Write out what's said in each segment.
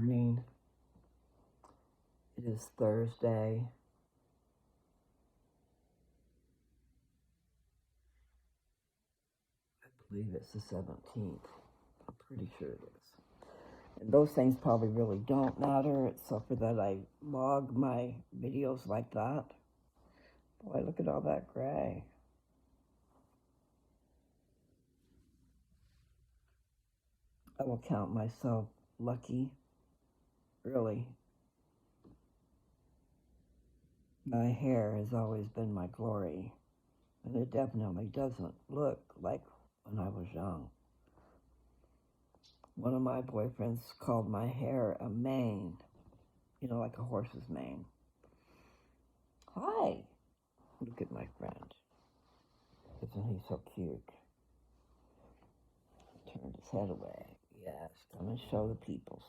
morning. It is Thursday. I believe it's the 17th. I'm pretty sure it is. And those things probably really don't matter, except for that I log my videos like that. Boy, look at all that gray. I will count myself lucky, really. My hair has always been my glory, and it definitely doesn't look like when I was young. One of my boyfriends called my hair a mane, like a horse's mane. Hi, look at my friend. Isn't he so cute? Turned his head away. Yes, come and show the peoples.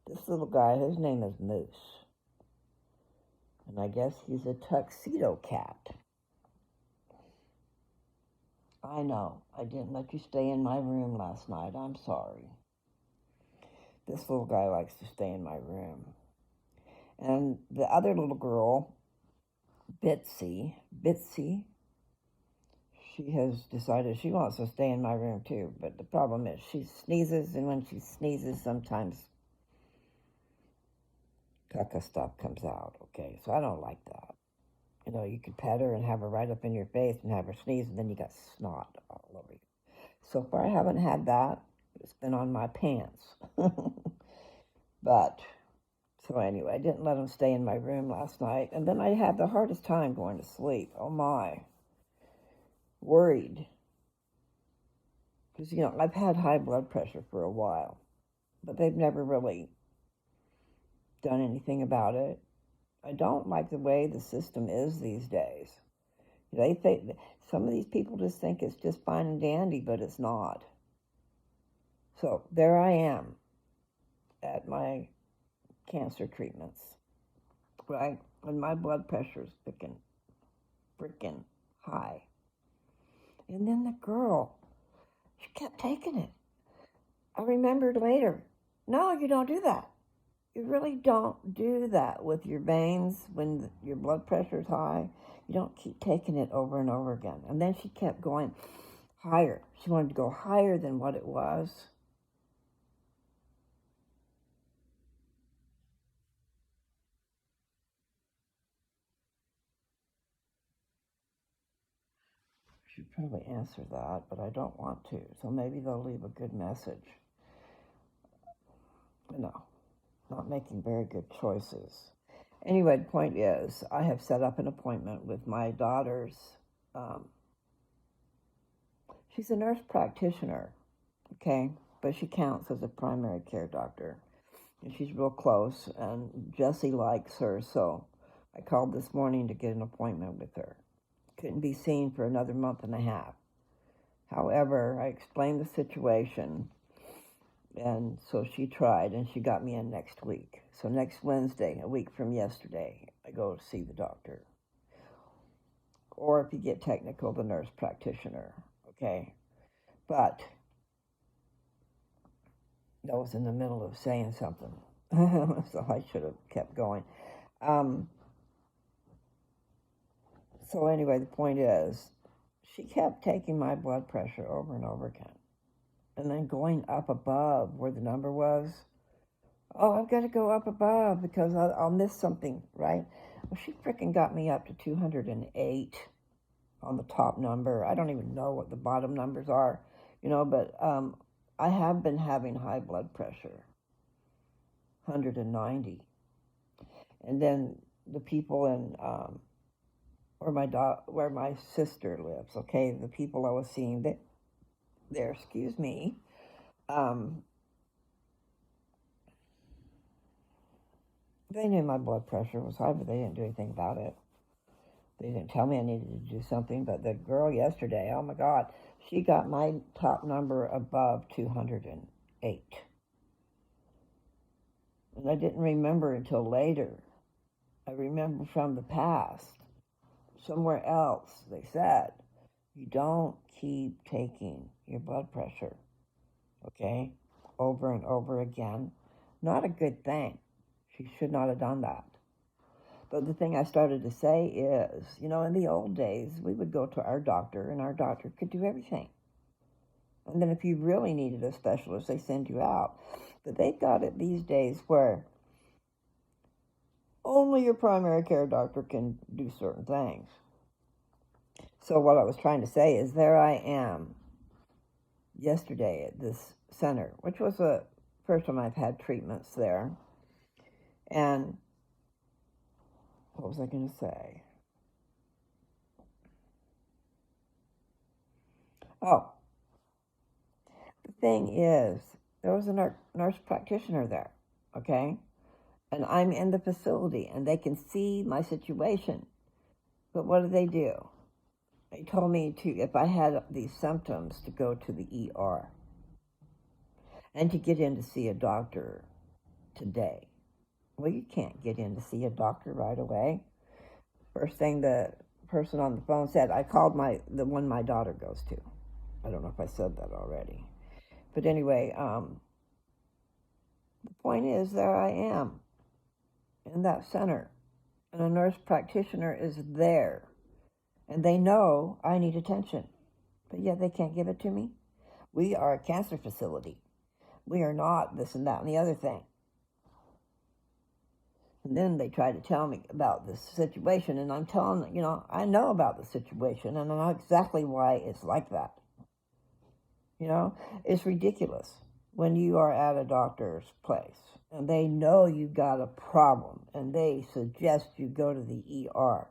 This little guy, his name is Moose. And I guess he's a tuxedo cat. I know, I didn't let you stay in my room last night. I'm sorry. This little guy likes to stay in my room. And the other little girl, Bitsy, she has decided she wants to stay in my room too. But the problem is she sneezes, and when she sneezes, sometimes caca stuff comes out, okay? So I don't like that. You could pet her and have her right up in your face and have her sneeze, and then you got snot all over you. So far, I haven't had that. It's been on my pants. But, so anyway, I didn't let him stay in my room last night. And then I had the hardest time going to sleep. Oh, my. Worried. Because, I've had high blood pressure for a while. But they've never really done anything about it. I don't like the way the system is these days. They think some of these people just think it's just fine and dandy, but it's not. So there I am at my cancer treatments, right? And my blood pressure's freaking high. And then the girl, she kept taking it. I remembered later, no, you don't do that. You really don't do that with your veins when your blood pressure's high. You don't keep taking it over and over again. And then she kept going higher. She wanted to go higher than what it was. I should probably answer that, but I don't want to. So maybe they'll leave a good message. Not making very good choices. Anyway, the point is, I have set up an appointment with my daughter's. She's a nurse practitioner, okay? But she counts as a primary care doctor. And she's real close, and Jesse likes her, so I called this morning to get an appointment with her. Couldn't be seen for another month and a half. However, I explained the situation, and so she tried, and she got me in next week. So next Wednesday, a week from yesterday, I go to see the doctor. Or if you get technical, the nurse practitioner, okay? But I was in the middle of saying something, so I should have kept going. So anyway, the point is, she kept taking my blood pressure over and over again. And then going up above where the number was. Oh, I've got to go up above because I'll miss something, right? Well, she freaking got me up to 208 on the top number. I don't even know what the bottom numbers are, but I have been having high blood pressure, 190. And then the people in where my sister lives, okay, the people I was seeing there, excuse me, they knew my blood pressure was high, but they didn't do anything about it. They didn't tell me I needed to do something, but the girl yesterday, oh my God, she got my top number above 208. And I didn't remember until later. I remember from the past. Somewhere else, they said, you don't keep taking your blood pressure, okay, over and over again. Not a good thing. She should not have done that. But the thing I started to say is, in the old days, we would go to our doctor, and our doctor could do everything. And then if you really needed a specialist, they send you out. But they've got it these days where only your primary care doctor can do certain things. So what I was trying to say is there I am yesterday at this center, which was the first time I've had treatments there. And what was I going to say? Oh, the thing is, there was a nurse practitioner there, okay? And I'm in the facility, and they can see my situation. But what do? They told me if I had these symptoms, to go to the ER and to get in to see a doctor today. Well, you can't get in to see a doctor right away. First thing the person on the phone said, I called the one my daughter goes to. I don't know if I said that already. But anyway, the point is, there I am in that center, and a nurse practitioner is there, and they know I need attention, but yet they can't give it to me. We are a cancer facility. We are not this and that and the other thing. And then they try to tell me about this situation, and I'm telling them, I know about the situation, and I know exactly why it's like that. It's ridiculous when you are at a doctor's place, and they know you've got a problem, and they suggest you go to the ER,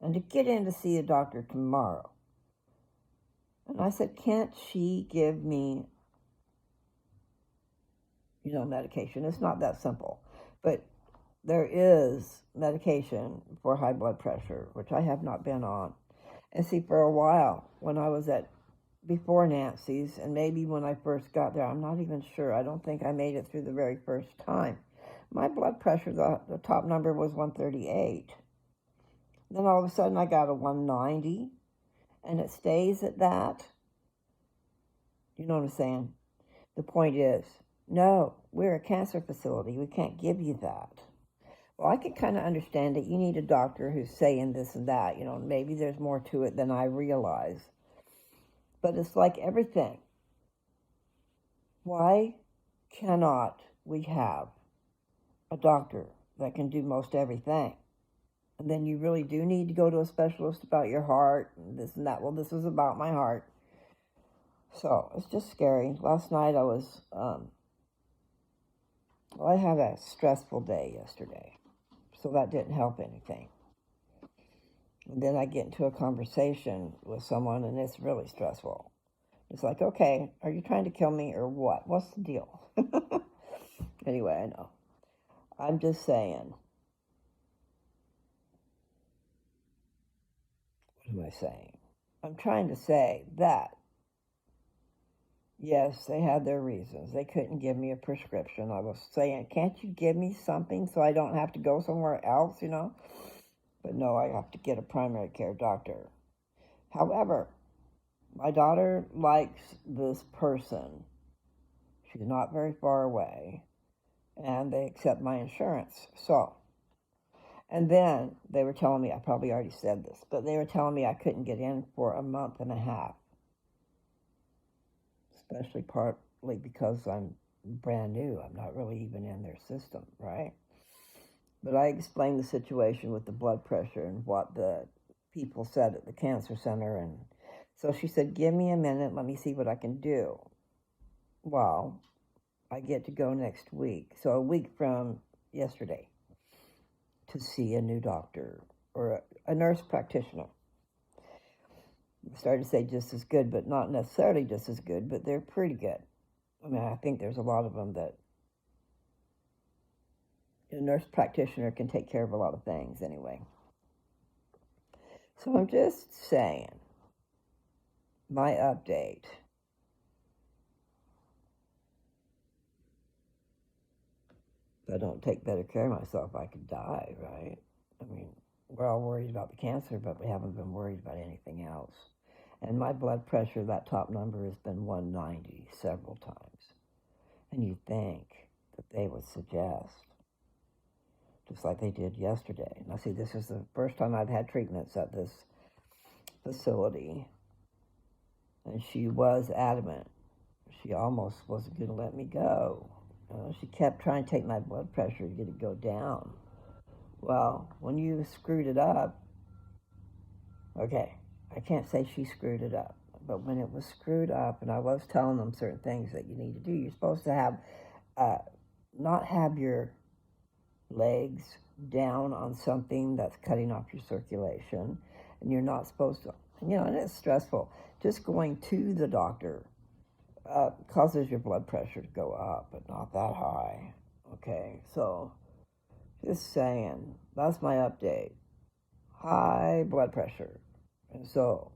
and to get in to see a doctor tomorrow. And I said, can't she give me, medication? It's not that simple. But there is medication for high blood pressure, which I have not been on. And see, for a while, when I was before Nancy's, and maybe when I first got there, I'm not even sure. I don't think I made it through the very first time. My blood pressure, the top number was 138. Then all of a sudden I got a 190, and it stays at that. You know what I'm saying? The point is, no, we're a cancer facility. We can't give you that. Well, I can kind of understand it. You need a doctor who's saying this and that. Maybe there's more to it than I realize. But it's like everything. Why cannot we have a doctor that can do most everything? And then you really do need to go to a specialist about your heart and this and that. Well, this was about my heart. So it's just scary. Last night I had a stressful day yesterday. So that didn't help anything. And then I get into a conversation with someone, and it's really stressful. It's like, okay, are you trying to kill me or what? What's the deal? Anyway, I know. I'm just saying. What am I saying? I'm trying to say that, yes, they had their reasons. They couldn't give me a prescription. I was saying, can't you give me something so I don't have to go somewhere else, But no, I have to get a primary care doctor. However, my daughter likes this person. She's not very far away, and they accept my insurance. So, and then they were telling me, I probably already said this, but they were telling me I couldn't get in for a month and a half, especially partly because I'm brand new. I'm not really even in their system, right? But I explained the situation with the blood pressure and what the people said at the cancer center. And so she said, give me a minute. Let me see what I can do. Well, I get to go next week. So a week from yesterday to see a new doctor or a nurse practitioner. I started to say just as good, but not necessarily just as good, but they're pretty good. I mean, I think there's a lot of them that a nurse practitioner can take care of a lot of things anyway. So I'm just saying, my update. If I don't take better care of myself, I could die, right? I mean, we're all worried about the cancer, but we haven't been worried about anything else. And my blood pressure, that top number has been 190 several times. And you think that they would suggest, just like they did yesterday. Now, see, this is the first time I've had treatments at this facility, and she was adamant. She almost wasn't going to let me go. She kept trying to take my blood pressure to get it go down. Well, when you screwed it up, okay, I can't say she screwed it up, but when it was screwed up, and I was telling them certain things that you need to do, you're supposed to have, not have your legs down on something that's cutting off your circulation, and you're not supposed to, and it's stressful. Just going to the doctor causes your blood pressure to go up, but not that high. Okay, so just saying, that's my update. High blood pressure. And so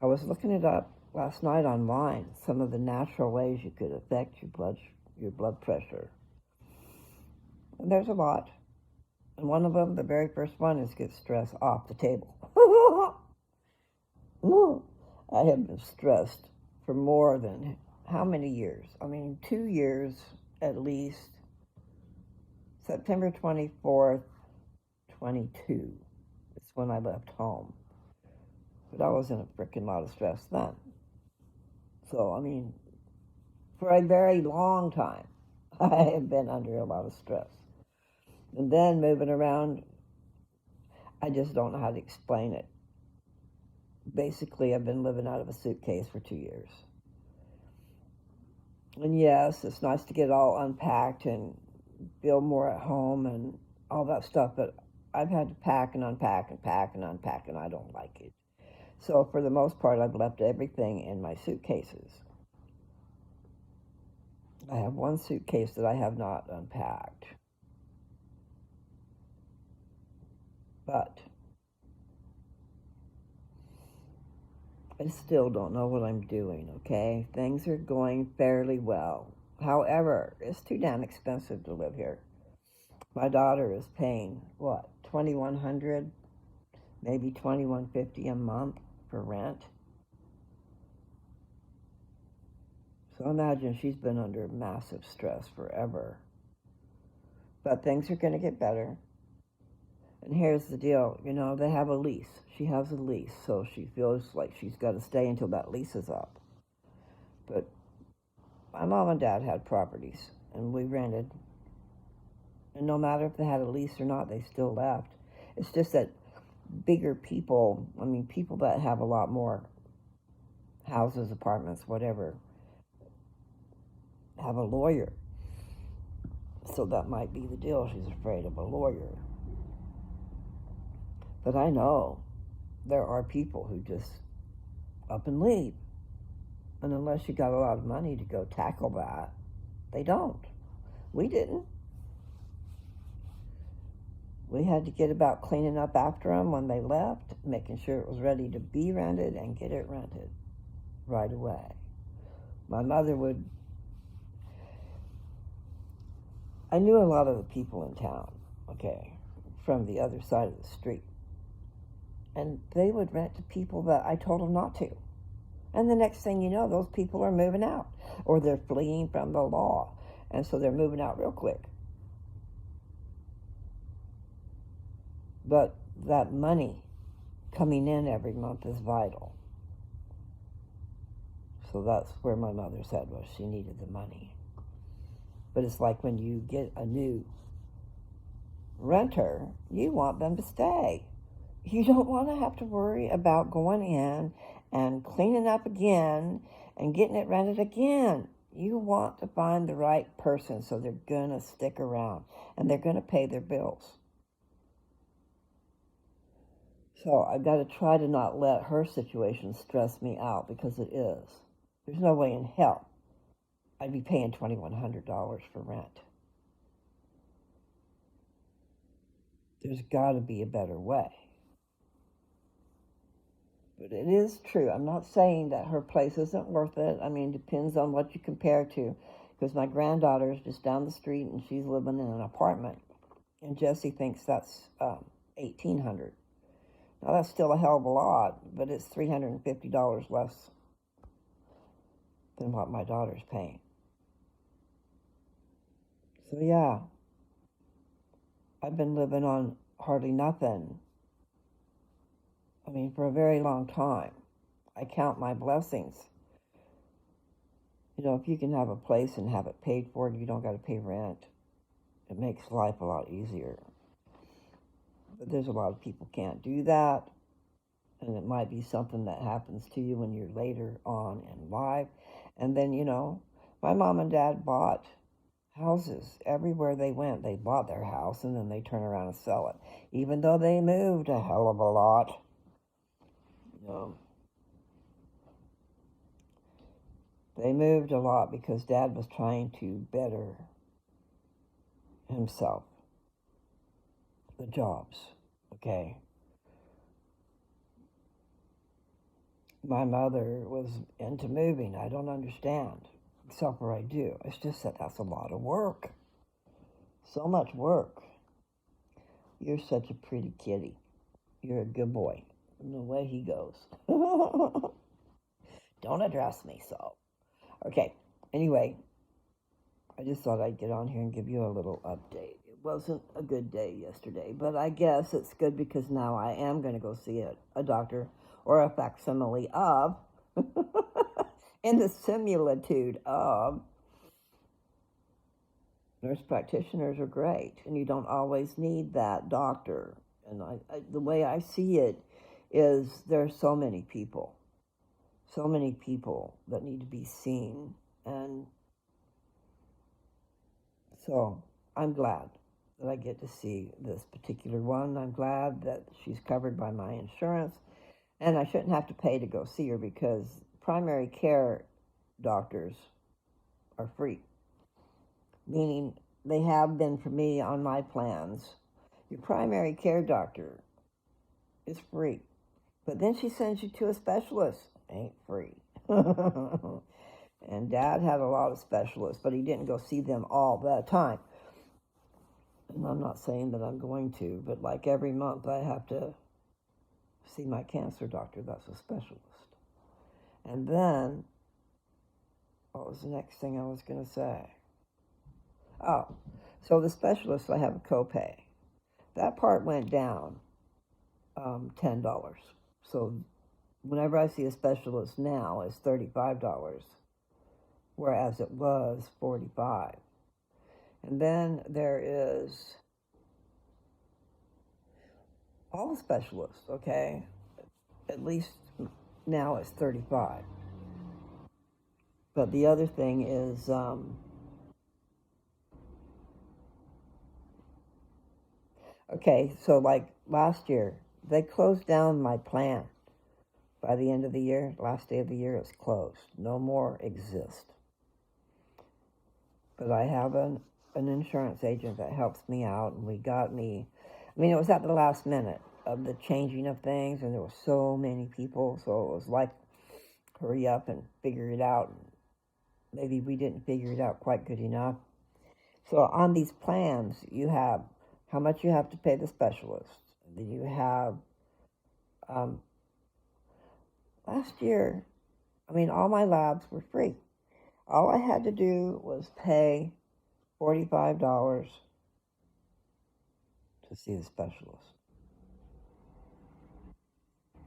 I was looking it up last night online, some of the natural ways you could affect your blood pressure. And there's a lot. And one of them, the very first one, is get stress off the table. I have been stressed for more than how many years? 2 years at least. September 24th, 22 is when I left home. But I was in a freaking lot of stress then. So, for a very long time, I have been under a lot of stress. And then moving around, I just don't know how to explain it. Basically, I've been living out of a suitcase for 2 years. And yes, it's nice to get all unpacked and feel more at home and all that stuff, but I've had to pack and unpack and pack and unpack, and I don't like it. So for the most part, I've left everything in my suitcases. I have one suitcase that I have not unpacked. But I still don't know what I'm doing, okay? Things are going fairly well. However, it's too damn expensive to live here. My daughter is paying, what, $2,100, maybe $2,150 a month for rent. So imagine she's been under massive stress forever. But things are going to get better. And here's the deal, they have a lease. She has a lease, so she feels like she's got to stay until that lease is up. But my mom and dad had properties, and we rented. And no matter if they had a lease or not, they still left. It's just that bigger people, people that have a lot more houses, apartments, whatever, have a lawyer. So that might be the deal. She's afraid of a lawyer. But I know there are people who just up and leave. And unless you got a lot of money to go tackle that, they don't. We didn't. We had to get about cleaning up after them when they left, making sure it was ready to be rented and get it rented right away. My mother would... I knew a lot of the people in town, okay, from the other side of the street. And they would rent to people that I told them not to. And the next thing you know, those people are moving out. Or they're fleeing from the law. And so they're moving out real quick. But that money coming in every month is vital. So that's where my mother's head was. She needed the money. But it's like when you get a new renter, you want them to stay. You don't want to have to worry about going in and cleaning up again and getting it rented again. You want to find the right person, so they're going to stick around and they're going to pay their bills. So I've got to try to not let her situation stress me out, because it is. There's no way in hell I'd be paying $2,100 for rent. There's got to be a better way. But it is true. I'm not saying that her place isn't worth it. Depends on what you compare to. Because my granddaughter is just down the street and she's living in an apartment. And Jesse thinks that's $1,800. Now that's still a hell of a lot, but it's $350 less than what my daughter's paying. So yeah, I've been living on hardly nothing. I mean, for a very long time. I count my blessings. You know, if you can have a place and have it paid for, and you don't got to pay rent, it makes life a lot easier. But there's a lot of people can't do that, and it might be something that happens to you when you're later on in life. And then, you know, my mom and dad bought houses everywhere they went. They bought their house and then they turn around and sell it, even though they moved a hell of a lot. You know, they moved a lot because dad was trying to better himself, the jobs, okay? My mother was into moving. I don't understand, except for I do. It's just that that's a lot of work. So much work. You're such a pretty kitty. You're a good boy. And the way he goes. Don't address me so. Okay, anyway, I just thought I'd get on here and give you a little update. It wasn't a good day yesterday, but I guess it's good because now I am going to go see a doctor or a facsimile of, in the similitude of, nurse practitioners are great, and you don't always need that doctor. And the way I see it is there's so many people that need to be seen. And so I'm glad that I get to see this particular one. I'm glad that she's covered by my insurance, and I shouldn't have to pay to go see her because primary care doctors are free, meaning they have been for me on my plans. Your primary care doctor is free, but then she sends you to a specialist. Ain't free. And Dad had a lot of specialists, but he didn't go see them all the time. And I'm not saying that I'm going to, but like every month I have to see my cancer doctor. That's a specialist. And then, what was the next thing I was going to say? Oh, so the specialist, I have a copay. That part went down $10. So whenever I see a specialist now, it's $35, whereas it was $45. And then there is all the specialists, okay? At least now it's $35. But the other thing is, okay, so like last year, they closed down my plan. By the end of the year, last day of the year, it's closed. No more exist. But I have an insurance agent that helps me out, and we got me. I mean, it was at the last minute of the changing of things, and there were so many people, so it was like, hurry up and figure it out. Maybe we didn't figure it out quite good enough. So on these plans, you have how much you have to pay the specialist. Then you have, last year, I mean, all my labs were free. All I had to do was pay $45 to see the specialist.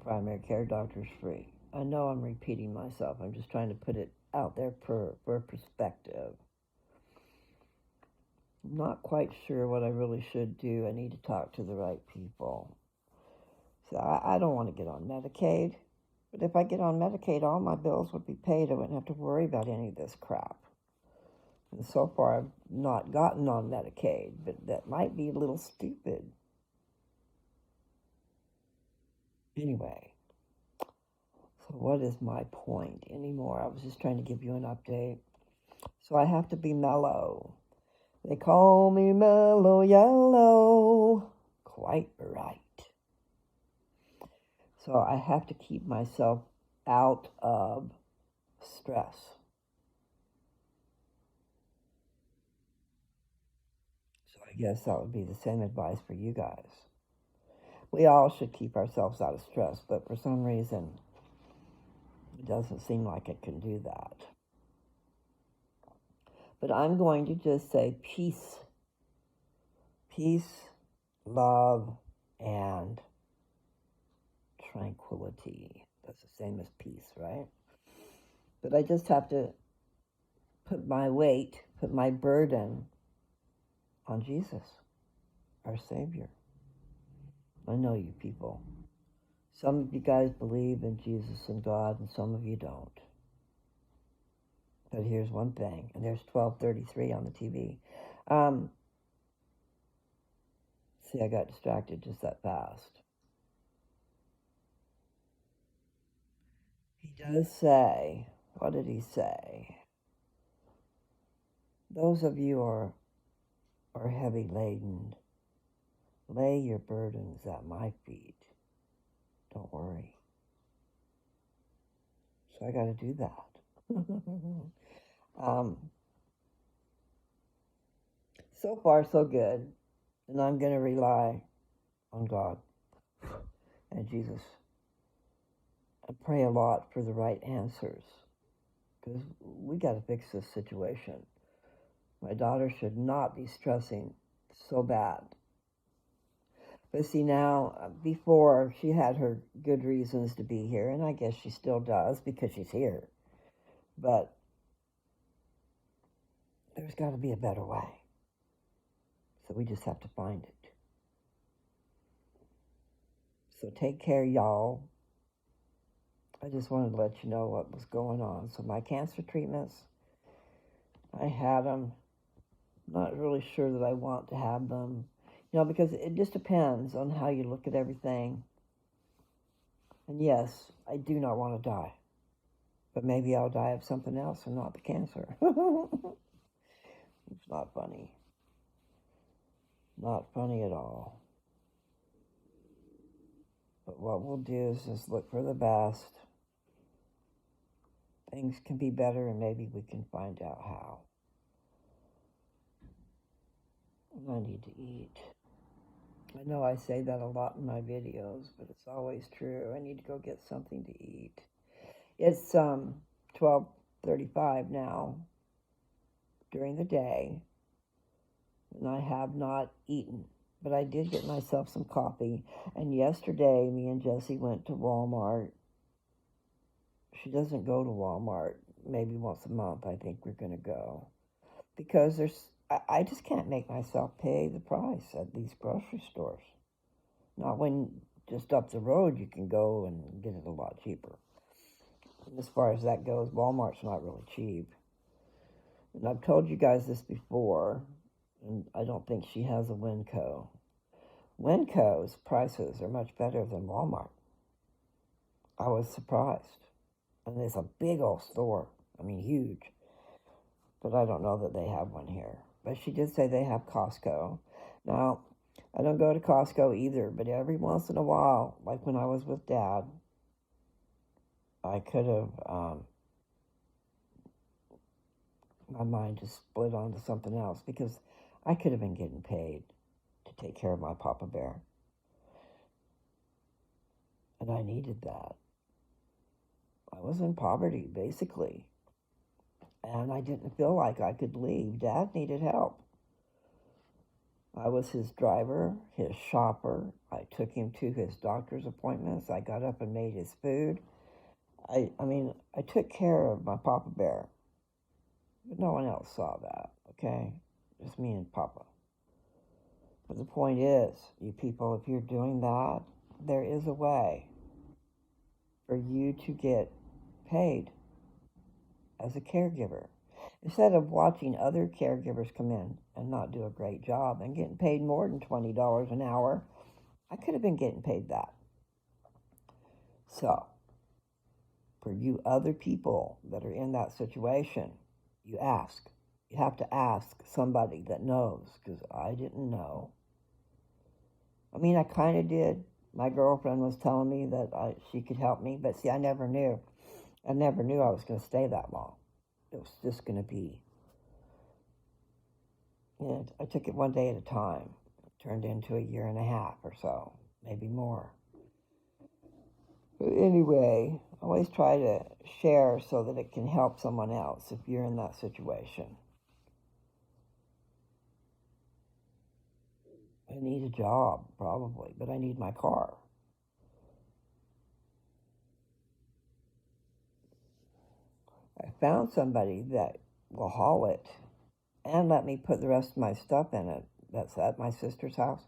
Primary care doctor's free. I know I'm repeating myself. I'm just trying to put it out there for perspective. I'm not quite sure what I really should do. I need to talk to the right people. So I don't want to get on Medicaid. But if I get on Medicaid, all my bills would be paid. I wouldn't have to worry about any of this crap. And so far, I've not gotten on Medicaid, but that might be a little stupid. Anyway, so what is my point anymore? I was just trying to give you an update. So I have to be mellow. They call me Mellow Yellow. Quite right. So I have to keep myself out of stress. So I guess that would be the same advice for you guys. We all should keep ourselves out of stress, but for some reason, it doesn't seem like it can do that. But I'm going to just say peace. Peace, love, and tranquility. That's the same as peace, right? But I just have to put my weight, put my burden on Jesus, our Savior. I know you people. Some of you guys believe in Jesus and God, and some of you don't. But here's one thing, and there's 12:33 on the TV. See, I got distracted just that fast. He does say, what did he say? Those of you are heavy laden, lay your burdens at my feet. Don't worry. So I got to do that. So far, so good. And I'm going to rely on God and Jesus and pray a lot for the right answers, because we got to fix this situation. My daughter should not be stressing so bad. But see, now, before, she had her good reasons to be here, and I guess she still does because she's here. But there's got to be a better way. So we just have to find it. So take care, y'all. I just wanted to let you know what was going on. So my cancer treatments, I had them. Not really sure that I want to have them. You know, because it just depends on how you look at everything. And yes, I do not want to die. But maybe I'll die of something else and not the cancer. It's not funny. Not funny at all. But what we'll do is just look for the best. Things can be better, and maybe we can find out how. I need to eat. I know I say that a lot in my videos, but it's always true. I need to go get something to eat. It's 12:35 now during the day, and I have not eaten. But I did get myself some coffee, and yesterday me and Jessie went to Walmart. She doesn't go to Walmart. Maybe once a month I think we're going to go. Because I just can't make myself pay the price at these grocery stores. Not when just up the road you can go and get it a lot cheaper. And as far as that goes, Walmart's not really cheap. And I've told you guys this before, and I don't think she has a Winco. Winco's prices are much better than Walmart. I was surprised. And it's a big old store. I mean, huge. But I don't know that they have one here. But she did say they have Costco. Now, I don't go to Costco either, but every once in a while, like when I was with Dad, I could have, my mind just split onto something else, because I could have been getting paid to take care of my Papa Bear. And I needed that. I was in poverty, basically. And I didn't feel like I could leave. Dad needed help. I was his driver, his shopper. I took him to his doctor's appointments. I got up and made his food. I took care of my Papa Bear. But no one else saw that, okay? Just me and Papa. But the point is, you people, if you're doing that, there is a way for you to get paid as a caregiver. Instead of watching other caregivers come in and not do a great job and getting paid more than $20 an hour, I could have been getting paid that. So, for you other people that are in that situation, you ask. You have to ask somebody that knows, because I didn't know. I mean, I kind of did. My girlfriend was telling me that she could help me, but see, I never knew. I never knew I was going to stay that long. It was just going to be. And I took it one day at a time. It turned into a year and a half or so, maybe more. But anyway, I always try to share so that it can help someone else if you're in that situation. I need a job, probably, but I need my car. I found somebody that will haul it and let me put the rest of my stuff in it. That's at my sister's house.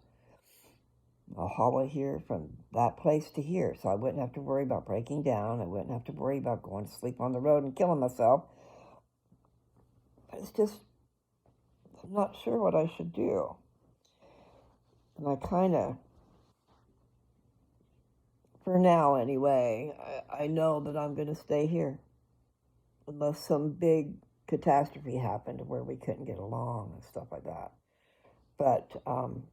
I'll haul it here from that place to here, so I wouldn't have to worry about breaking down. I wouldn't have to worry about going to sleep on the road and killing myself. It's just, I'm not sure what I should do. And I kind of, for now anyway, I know that I'm going to stay here unless some big catastrophe happened where we couldn't get along and stuff like that. But I'm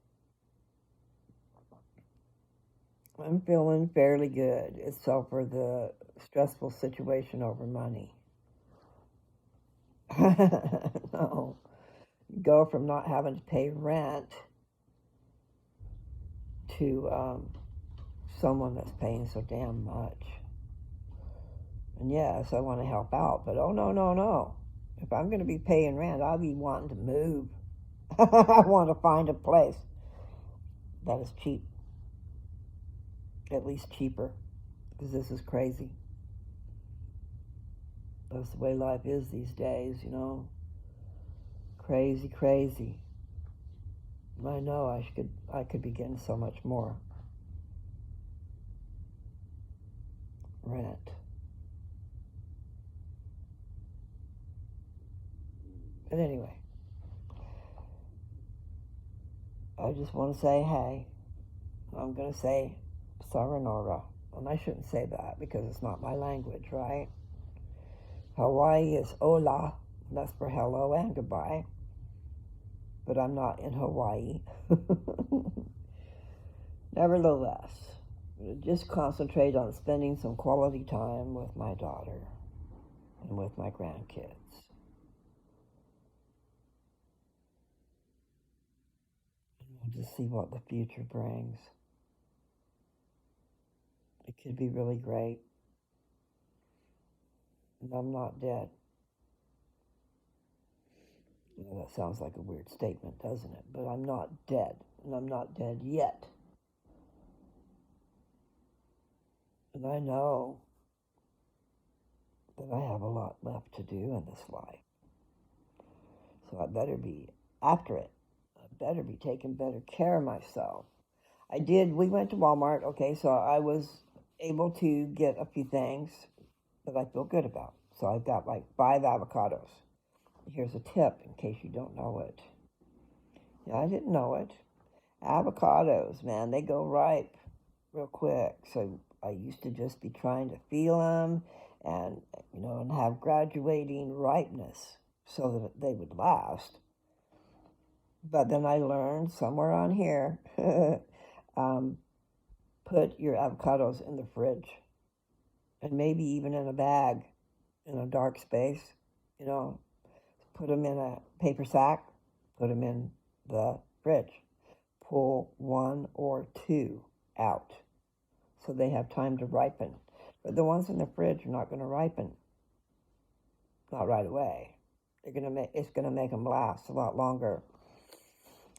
feeling fairly good, except for the stressful situation over money. No, go from not having to pay rent to someone that's paying so damn much. And yes, I want to help out, but oh no, no, no. If I'm going to be paying rent, I'll be wanting to move. I want to find a place that is cheap, at least cheaper, because this is crazy. That's the way life is these days, you know. Crazy, crazy. I know I could be getting so much more rent. But anyway, I just want to say hey. I'm going to say sayonara. And I shouldn't say that because it's not my language, right? Hawaii is hola. That's for hello and goodbye. But I'm not in Hawaii. Nevertheless, just concentrate on spending some quality time with my daughter and with my grandkids. And we'll just see what the future brings. It could be really great. And I'm not dead. That sounds like a weird statement, doesn't it? But I'm not dead, and I'm not dead yet. And I know that I have a lot left to do in this life. So I better be after it. I better be taking better care of myself. We went to Walmart, okay, so I was able to get a few things that I feel good about. So I've got like 5 avocados. Here's a tip in case you don't know it. Yeah, I didn't know it. Avocados, man, they go ripe real quick. So I used to just be trying to feel them and, and have graduating ripeness so that they would last. But then I learned somewhere on here, put your avocados in the fridge and maybe even in a bag in a dark space, put them in a paper sack, put them in the fridge. Pull 1 or 2 out so they have time to ripen. But the ones in the fridge are not going to ripen. Not right away. It's going to make them last a lot longer.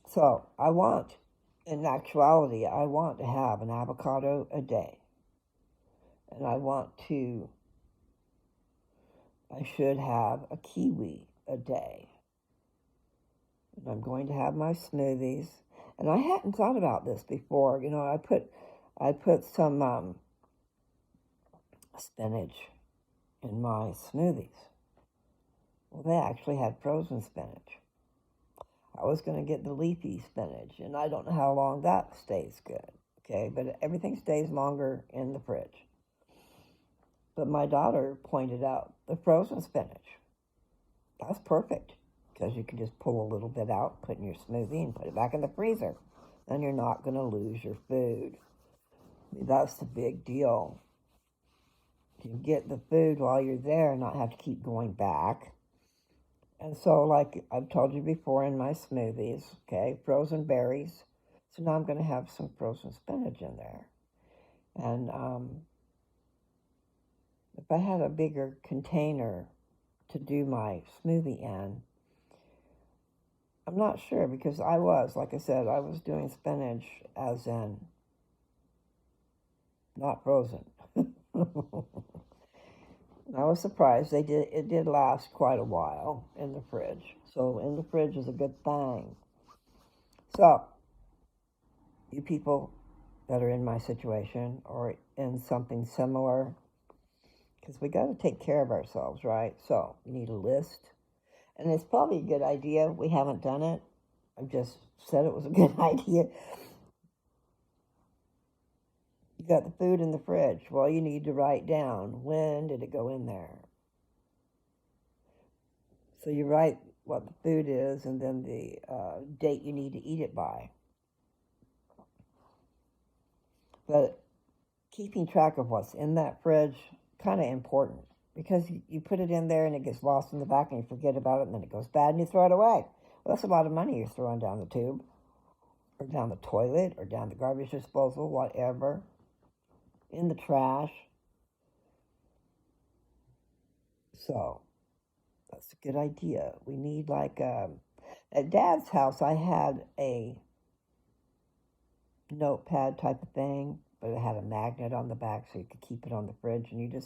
So in actuality, I want to have an avocado a day. And I should have a kiwi a day. And I'm going to have my smoothies. And I hadn't thought about this before. I put some spinach in my smoothies. Well, they actually had frozen spinach. I was going to get the leafy spinach, and I don't know how long that stays good, okay? But everything stays longer in the fridge. But my daughter pointed out the frozen spinach. That's perfect, because you can just pull a little bit out, put in your smoothie, and put it back in the freezer. Then you're not going to lose your food. That's the big deal. You can get the food while you're there and not have to keep going back. And so, like I've told you before in my smoothies, okay, frozen berries. So now I'm going to have some frozen spinach in there. And if I had a bigger container to do my smoothie in, I'm not sure because like I said, I was doing spinach as in not frozen. I was surprised it did last quite a while in the fridge. So in the fridge is a good thing. So you people that are in my situation or in something similar, because we got to take care of ourselves, right? So you need a list. And it's probably a good idea. We haven't done it. I just said it was a good idea. You got the food in the fridge. Well, you need to write down when did it go in there. So you write what the food is and then the date you need to eat it by. But keeping track of what's in that fridge, kind of important. Because you put it in there and it gets lost in the back and you forget about it and then it goes bad and you throw it away. Well, that's a lot of money you're throwing down the tube or down the toilet or down the garbage disposal, whatever, in the trash. So that's a good idea. We need at Dad's house, I had a notepad type of thing, but it had a magnet on the back so you could keep it on the fridge. And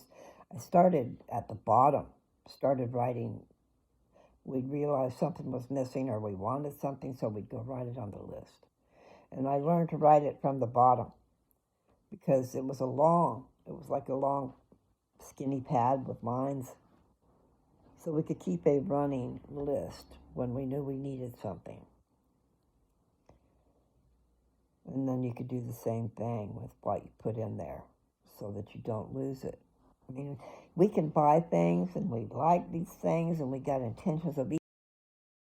I started at the bottom, started writing. We'd realize something was missing or we wanted something, so we'd go write it on the list. And I learned to write it from the bottom because it was like a long, skinny pad with lines. So we could keep a running list when we knew we needed something. And then you could do the same thing with what you put in there so that you don't lose it. I mean, we can buy things and we like these things and we got intentions of